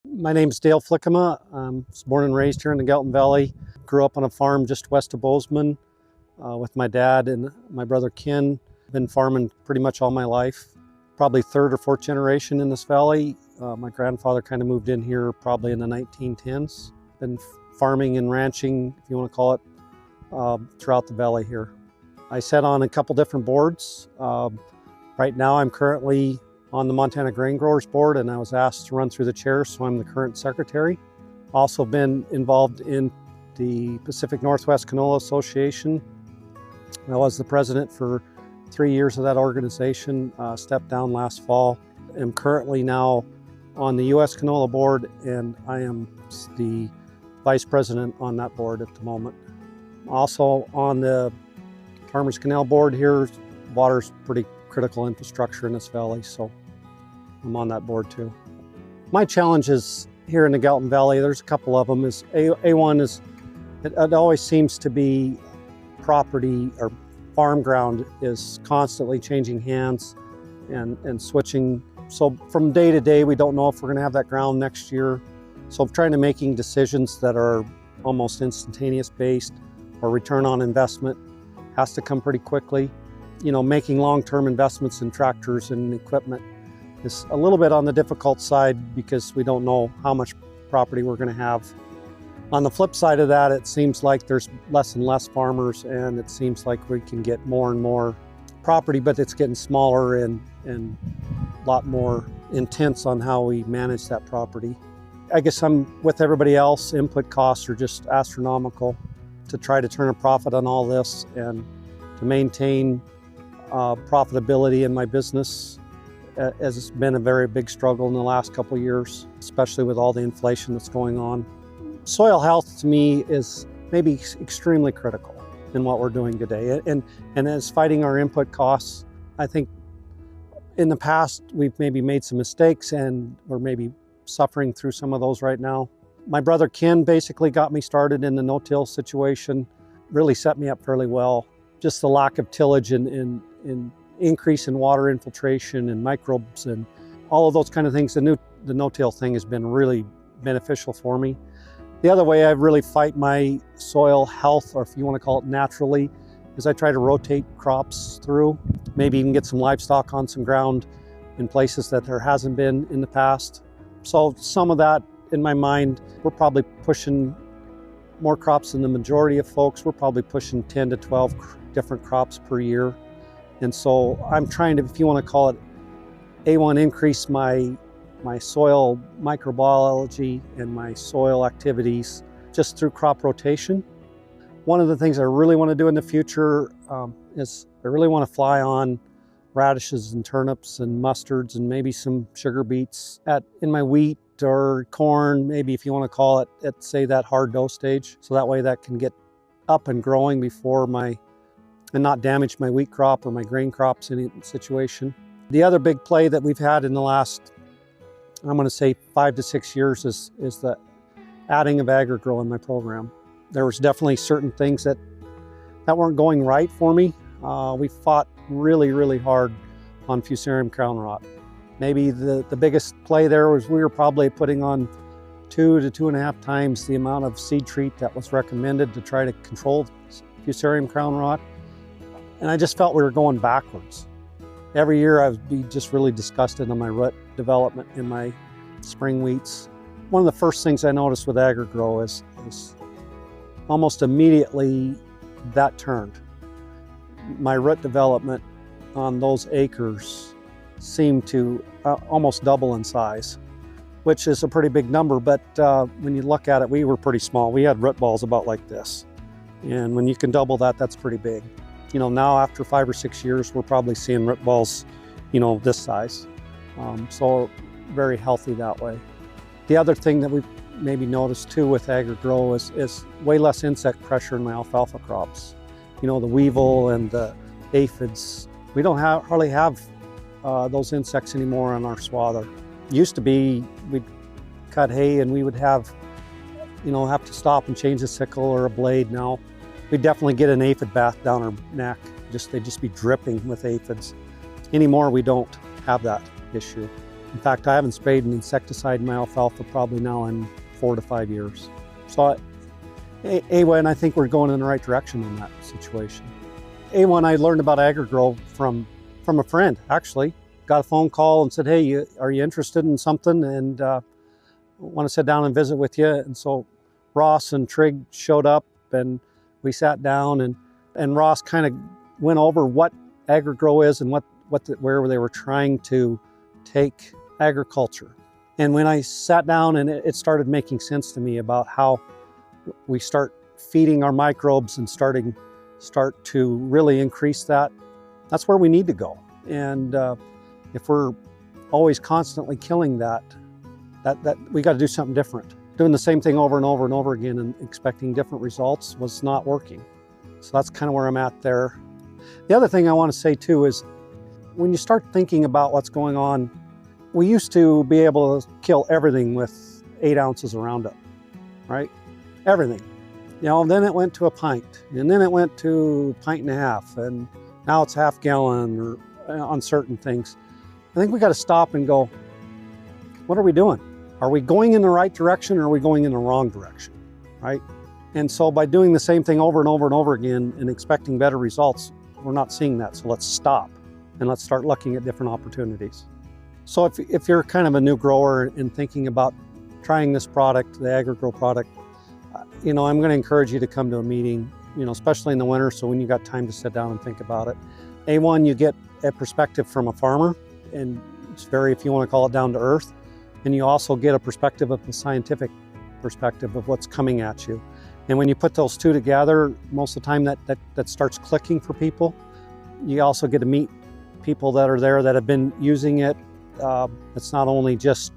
My name's Dale Flikkema. I was born and raised here in the Gallatin Valley. Grew up on a farm just west of Bozeman with my dad and my brother Ken. Been farming pretty much all my life. Probably third or fourth generation in this valley. My grandfather kind of moved in here probably in the 1910s. Been farming and ranching, if you want to call it, throughout the valley here. I sat on a couple different boards. Right now I'm currently on the Montana Grain Growers Board, and I was asked to run through the chair, so I'm the current secretary. Also been involved in the Pacific Northwest Canola Association. I was the president for 3 years of that organization, stepped down last fall. I'm currently now on the U.S. Canola Board, and I am the vice president on that board at the moment. Also on the Farmers Canal Board here. Water's pretty critical infrastructure in this valley, so I'm on that board too. My challenges here in the Gallatin Valley, there's a couple of them. A1 is, it always seems to be property or farm ground is constantly changing hands and switching. So from day to day, we don't know if we're gonna have that ground next year. So I'm trying to making decisions that are almost instantaneous based, or return on investment has to come pretty quickly. You know, making long-term investments in tractors and equipment is a little bit on the difficult side because we don't know how much property we're going to have. On the flip side of that, it seems like there's less and less farmers, and it seems like we can get more and more property, but it's getting smaller and a lot more intense on how we manage that property. I guess I'm with everybody else. Input costs are just astronomical. To try to turn a profit on all this and to maintain profitability in my business has been a very big struggle in the last couple of years, especially with all the inflation that's going on. Soil health to me is maybe extremely critical in what we're doing today. And as fighting our input costs, I think in the past we've maybe made some mistakes and we're maybe suffering through some of those right now. My brother Ken basically got me started in the no-till situation, really set me up fairly well. Just the lack of tillage and increase in water infiltration and microbes and all of those kind of things. The no-till thing has been really beneficial for me. The other way I really fight my soil health, or if you want to call it naturally, is I try to rotate crops through, maybe even get some livestock on some ground in places that there hasn't been in the past. So some of that, in my mind, we're probably pushing more crops than the majority of folks. We're probably pushing 10 to 12 different crops per year. And so I'm trying to, if you want to call it A1, increase my soil microbiology and my soil activities just through crop rotation. One of the things I really want to do in the future is I really want to fly on radishes and turnips and mustards and maybe some sugar beets in my wheat or corn, maybe if you want to call it, at say that hard dough stage. So that way that can get up and growing before and not damage my wheat crop or my grain crops in any situation. The other big play that we've had in the last, I'm going to say 5 to 6 years is the adding of AgriGro in my program. There was definitely certain things that weren't going right for me. We fought really, really hard on Fusarium crown rot. Maybe the biggest play there was we were probably putting on 2 to 2.5 times the amount of seed treat that was recommended to try to control Fusarium crown rot. And I just felt we were going backwards. Every year I would be just really disgusted on my root development in my spring wheats. One of the first things I noticed with AgriGro is almost immediately that turned. My root development on those acres seemed to almost double in size, which is a pretty big number, but when you look at it, we were pretty small. We had root balls about like this. And when you can double that, that's pretty big. You know, now after 5 or 6 years, we're probably seeing root balls, you know, this size. So very healthy that way. The other thing that we've maybe noticed too with AgriGro is way less insect pressure in my alfalfa crops. You know, the weevil and the aphids, we don't hardly have those insects anymore on our swather. Used to be, we'd cut hay and we would have to stop and change a sickle or a blade. Now we definitely get an aphid bath down our neck. They'd just be dripping with aphids. Anymore, we don't have that issue. In fact, I haven't sprayed an insecticide in my alfalfa probably now in 4 to 5 years. So A1, I think we're going in the right direction in that situation. A1, I learned about AgriGro from a friend, actually. Got a phone call and said, hey, are you interested in something? And want to sit down and visit with you. And so Ross and Trig showed up and we sat down and Ross kind of went over what AgriGro is and where they were trying to take agriculture. And when I sat down and it started making sense to me about how we start feeding our microbes and start to really increase that, that's where we need to go. And if we're always constantly killing that we got to do something different. Doing the same thing over and over and over again and expecting different results was not working. So that's kind of where I'm at there. The other thing I want to say too is when you start thinking about what's going on, we used to be able to kill everything with 8 ounces of Roundup, right? Everything. Then it went to a pint, and then it went to a pint and a half, and now it's half gallon or on certain things. I think we got to stop and go, what are we doing? Are we going in the right direction or are we going in the wrong direction, right? And so by doing the same thing over and over and over again and expecting better results, we're not seeing that. So let's stop and let's start looking at different opportunities. So if you're kind of a new grower and thinking about trying this product, the AgriGro product, I'm going to encourage you to come to a meeting, especially in the winter, so when you got time to sit down and think about it. A1, you get a perspective from a farmer, and it's very, if you want to call it, down to earth. And you also get a perspective of the scientific perspective of what's coming at you. And when you put those two together, most of the time that starts clicking for people. You also get to meet people that are there that have been using it. It's not only just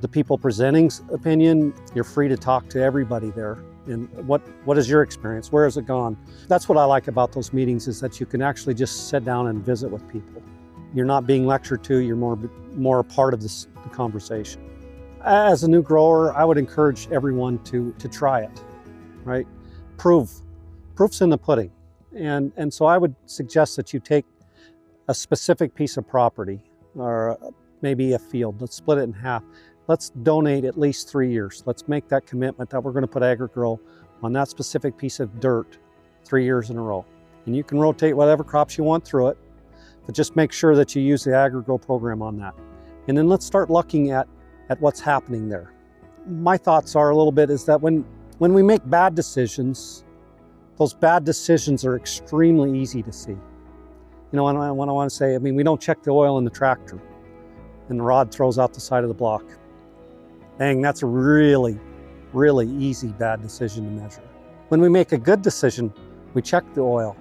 the people presenting's opinion, you're free to talk to everybody there. And what is your experience? Where has it gone? That's what I like about those meetings, is that you can actually just sit down and visit with people. You're not being lectured to, you're more a part of the conversation. As a new grower, I would encourage everyone to try it, right? Proof's in the pudding. And so I would suggest that you take a specific piece of property, or maybe a field, let's split it in half. Let's donate at least 3 years. Let's make that commitment that we're going to put AgriGro on that specific piece of dirt 3 years in a row. And you can rotate whatever crops you want through it, but just make sure that you use the AgriGro program on that. And then let's start looking at what's happening there. My thoughts are a little bit is that when we make bad decisions, those bad decisions are extremely easy to see. What I want to say, we don't check the oil in the tractor and the rod throws out the side of the block. Dang, that's a really, really easy bad decision to measure. When we make a good decision, we check the oil.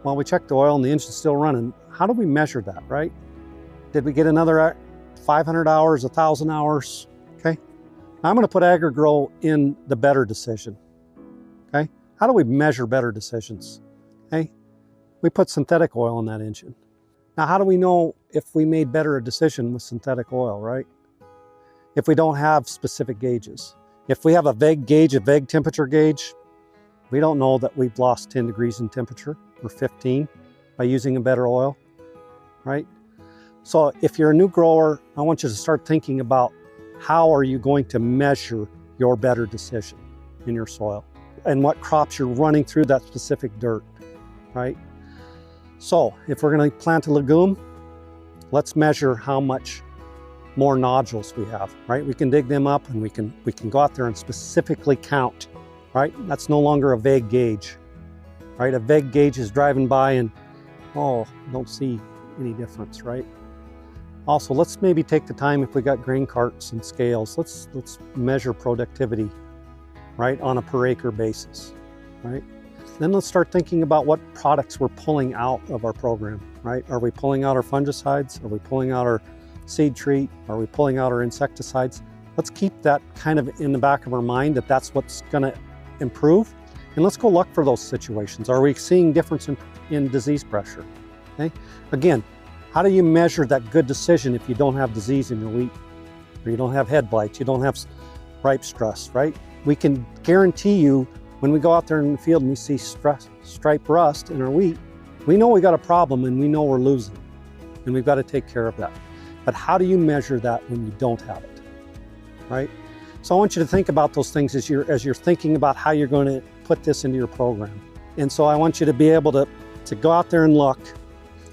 Well, we check the oil and the engine's still running. How do we measure that, right? Did we get another 500 hours, 1,000 hours? Okay. Now I'm going to put AgriGro in the better decision. Okay. How do we measure better decisions? Okay. We put synthetic oil in that engine. Now, how do we know if we made better a decision with synthetic oil, right? If we don't have specific gauges. If we have a vague gauge, a vague temperature gauge, we don't know that we've lost 10 degrees in temperature or 15 by using a better oil, right? So if you're a new grower, I want you to start thinking about how are you going to measure your better decision in your soil and what crops you're running through that specific dirt, right? So if we're going to plant a legume, let's measure how much more nodules we have, right? We can dig them up and we can go out there and specifically count, right? That's no longer a vague gauge, right? A vague gauge is driving by and, don't see any difference, right? Also, let's maybe take the time, if we got grain carts and scales, let's measure productivity, right? On a per acre basis, right? Then let's start thinking about what products we're pulling out of our program, right? Are we pulling out our fungicides? Are we pulling out our seed treat? Are we pulling out our insecticides? Let's keep that kind of in the back of our mind, that that's what's going to improve. And let's go look for those situations. Are we seeing difference in disease pressure? Okay. Again, how do you measure that good decision if you don't have disease in your wheat, or you don't have head blights, you don't have ripe stress, right? We can guarantee you, when we go out there in the field and we see stripe rust in our wheat, we know we got a problem and we know we're losing, and we've got to take care of that. but how do you measure that when you don't have it, right? So I want you to think about those things as you're thinking about how you're going to put this into your program. And so I want you to be able to go out there and look.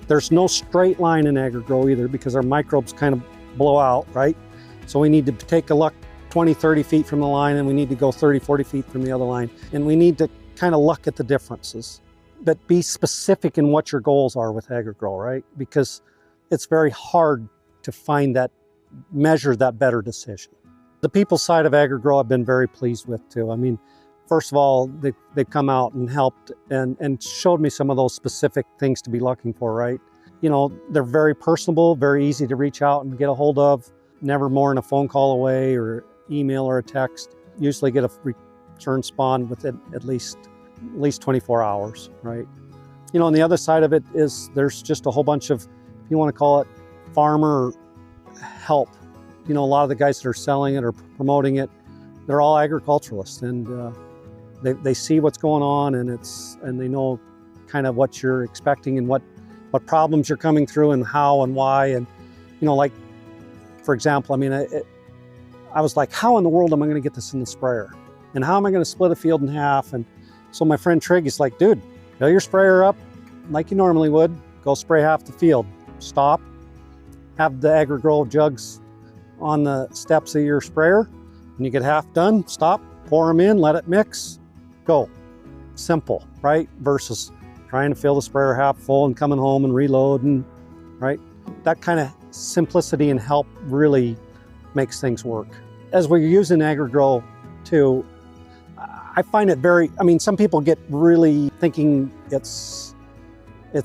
There's no straight line in AgriGro either, because our microbes kind of blow out, right? So we need to take a look 20, 30 feet from the line, and we need to go 30, 40 feet from the other line. And we need to kind of look at the differences, but be specific in what your goals are with AgriGro, right? Because it's very hard to find that, measure that better decision. The people side of AgriGro I've been very pleased with too. I mean, first of all, they've come out and helped and showed me some of those specific things to be looking for, right? You know, they're very personable, very easy to reach out and get a hold of, never more than a phone call away or email or a text. Usually get a return spawn within at least 24 hours, right? You know, on the other side of it is there's just a whole bunch of, if you want to call it farmer help. You know, a lot of the guys that are selling it or promoting it, they're all agriculturalists, and they see what's going on, and they know kind of what you're expecting and what problems you're coming through and how and why. And you know, like for example, I mean, I was like, how in the world am I going to get this in the sprayer, and how am I going to split a field in half? And so my friend Trig is like, dude, fill your sprayer up like you normally would, go spray half the field, stop, have the AgriGro jugs on the steps of your sprayer. When you get half done, stop, pour them in, let it mix, go. Simple, right? Versus trying to fill the sprayer half full and coming home and reloading, right? That kind of simplicity and help really makes things work. As we're using AgriGro too, I find it very, I mean, some people get really thinking it's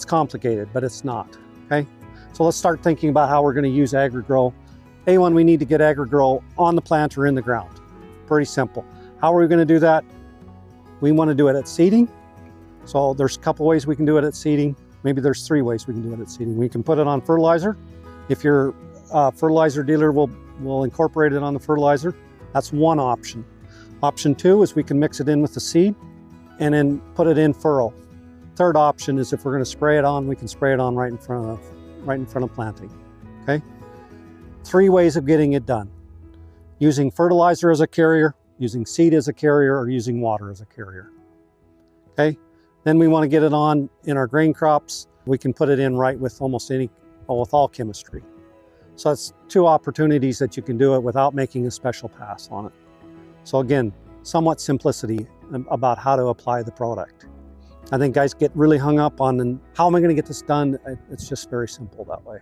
complicated, but it's not, okay? So let's start thinking about how we're going to use AgriGro. A1, we need to get AgriGro on the plant or in the ground. Pretty simple. How are we going to do that? We want to do it at seeding. So there's a couple ways we can do it at seeding. Maybe there's 3 ways we can do it at seeding. We can put it on fertilizer. If your fertilizer dealer will incorporate it on the fertilizer, that's one option. Option 2 is we can mix it in with the seed and then put it in furrow. Third option is if we're going to spray it on, we can spray it on right in front of planting. Okay? 3 ways of getting it done: using fertilizer as a carrier, using seed as a carrier, or using water as a carrier. Okay? Then we want to get it on in our grain crops. We can put it in right with with all chemistry. So that's 2 opportunities that you can do it without making a special pass on it. So again, somewhat simplicity about how to apply the product. I think guys get really hung up on, how am I going to get this done? It's just very simple that way.